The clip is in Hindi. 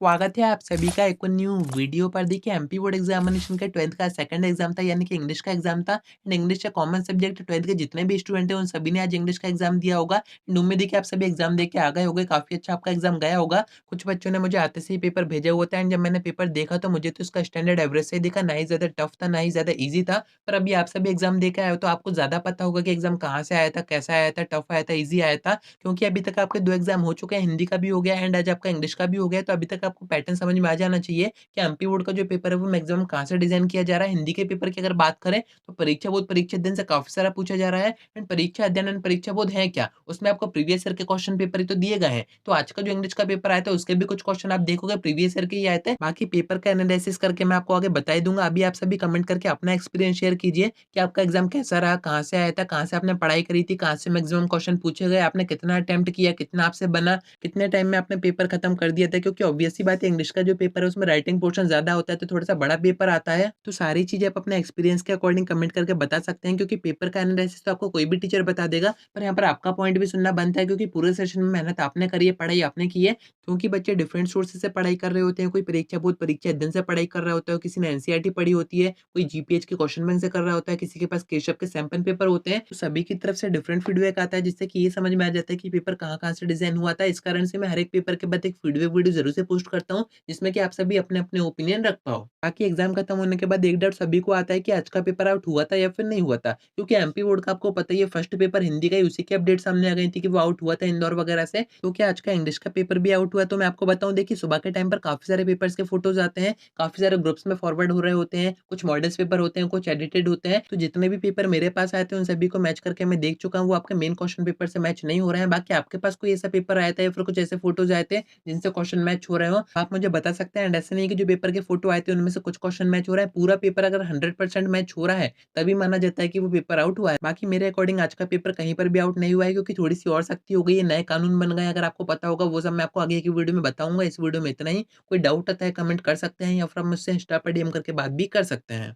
स्वागत है आप सभी का एक और न्यू वीडियो पर। देखिए एमपी बोर्ड एग्जामिनेशन का 12th का सेकंड एग्जाम था, यानी कि इंग्लिश का एग्जाम था। एंड इंग्लिश का कॉमन सब्जेक्ट 12th के जितने भी स्टूडेंट हैं उन सभी ने आज इंग्लिश का एग्जाम दिया होगा। एंड उम्मीद है कि आप सभी एग्जाम दे के आ गए होंगे, काफी अच्छा आपका एग्जाम गया होगा। कुछ बच्चों ने मुझे आते से ही पेपर भेजा हुआ था, एंड जब मैंने पेपर देखा तो मुझे तो इसका स्टैंडर्ड एवरेज से ही दिखा, ना ही ज्यादा टफ था ना ही ज्यादा ईजी था। पर अभी आप सभी एग्जाम दे के आए हो तो आपको ज्यादा पता होगा कि एग्जाम कहाँ से आया था, कैसा आया था, टफ आया था, ईजी आया था। क्योंकि अभी तक आपके 2 एग्ज़ाम हो चुके हैं, हिंदी का भी हो गया एंड आज आपका इंग्लिश का भी हो गया, तो अभी तक आपको पैटर्न समझ में आ जाना चाहिए कि एमपी बोर्ड का जो पेपर है वो मैक्सिमम कहाँ से डिज़ाइन किया जा रहा है। हिंदी के पेपर की अगर बात करें तो परीक्षा बोध परीक्षा अध्ययन से काफ़ी सारा पूछा जा रहा है। एंड परीक्षा अध्ययन एंड परीक्षा बोध है क्या? उसमें आपको प्रीवियस ईयर के क्वेश्चन पेपर ही तो दिए गए हैं। तो आज का जो इंग्लिश का पेपर आया था उसके भी कुछ क्वेश्चन आप देखोगे प्रीवियस ईयर के ही आए थे। बाकी पेपर का एनालिसिस करके मैं आपको आगे बता ही दूँगा। अभी आप सभी कमेंट करके अपना एक्सपीरियंस शेयर कीजिए कि आपका एग्ज़ाम कैसा रहा? कहाँ से आया था? कहाँ से आपने पढ़ाई करी थी? कहाँ से मैक्सिमम क्वेश्चन पूछे गए? आपने कितना अटेम्प्ट किया? कितना आपसे बना? कितने टाइम में आपने पेपर खत्म कर दिया था? क्योंकि ऑब्वियस सी बात है, इंग्लिश का जो पेपर है उसमें राइटिंग पोर्शन ज़्यादा होता है, तो थोड़ा-सा बड़ा पेपर आता है। तो सारी चीज़ें आप अपने एक्सपीरियंस के अकॉर्डिंग कमेंट करके बता सकते हैं, क्योंकि पेपर का एनालिसिस तो आपको कोई भी टीचर बता देगा, पर यहाँ पर आपका पॉइंट भी सुनना बनता है, क्योंकि पूरे सेशन में मेहनत आपने करी है, पढ़ाई आपने की है। क्योंकि बच्चे डिफरेंट सोर्सेज़ से पढ़ाई कर रहे होते हैं, कोई परीक्षा बोर्ड परीक्षा अध्ययन से पढ़ाई कर रहा होता है, किसी ने एनसीईआरटी पढ़ी होती है, कोई जीपीएच के क्वेश्चन बैंक से कर रहा होता है, किसी के पास केशव के सैंपल पेपर होते हैं। तो सभी की तरफ से डिफरेंट फीडबैक आता है, जिससे कि ये समझ में आ जाता है कि पेपर कहाँ-कहाँ से डिज़ाइन हुआ था। इस कारण से मैं हर एक पेपर के बाद एक फीडबैक वीडियो ज़रूर से पोस्ट करता हूँ, जिसमें कि आप सभी अपने-अपने ओपिनियन रख पाओ। बाकी एग्ज़ाम खत्म होने के बाद एक डाउट सभी को आता है कि आज का पेपर आउट हुआ था या फिर नहीं हुआ था। क्योंकि एमपी बोर्ड का आपको पता ही है, फर्स्ट पेपर हिंदी का ही, उसी की अपडेट सामने आ गई थी कि वो आउट हुआ था इंदौर वगैरह से। क्योंकि आज का इंग्लिश का पेपर भी आउट हुआ है, तो मैं आपको बताऊँ, देखिए सुबह के टाइम पर काफ़ी सारे पेपर्स के फोटोज़ आते हैं, काफ़ी सारे ग्रुप्स में फॉरवर्ड हो रहे होते हैं, कुछ मॉडल्स पेपर होते हैं, कुछ एडिटेड होते हैं। तो जितने भी पेपर मेरे पास आए थे उन सभी को मैच करके मैं देख चुका हूँ, वो आपके मेन क्वेश्चन पेपर से मैच नहीं हो रहे हैं। बाकी आपके पास कोई ऐसा पेपर आया था या फिर कुछ ऐसे फोटोज़ आए थे जिनसे क्वेश्चन मैच हो रहे हो, आप मुझे बता सकते हैं। एंड ऐसा नहीं है कि जो पेपर के फोटो आए थे उनमें से कुछ क्वेश्चन मैच हो रहा है, पूरा पेपर अगर 100% मैच हो रहा है तभी माना जाता है कि वो पेपर आउट हुआ है। बाकी मेरे अकॉर्डिंग आज का पेपर कहीं पर भी आउट नहीं हुआ है, क्योंकि थोड़ी-सी और सख्ती हो गई है, नए कानून बन गए हैं। अगर आपको पता होगा वो सब मैं आपको आगे की वीडियो में बताऊँगा। इस वीडियो में इतना ही। कोई डाउट आता है कमेंट कर सकते हैं, या फिर आप मुझसे इंस्टा पर डीएम करके बात भी कर सकते हैं।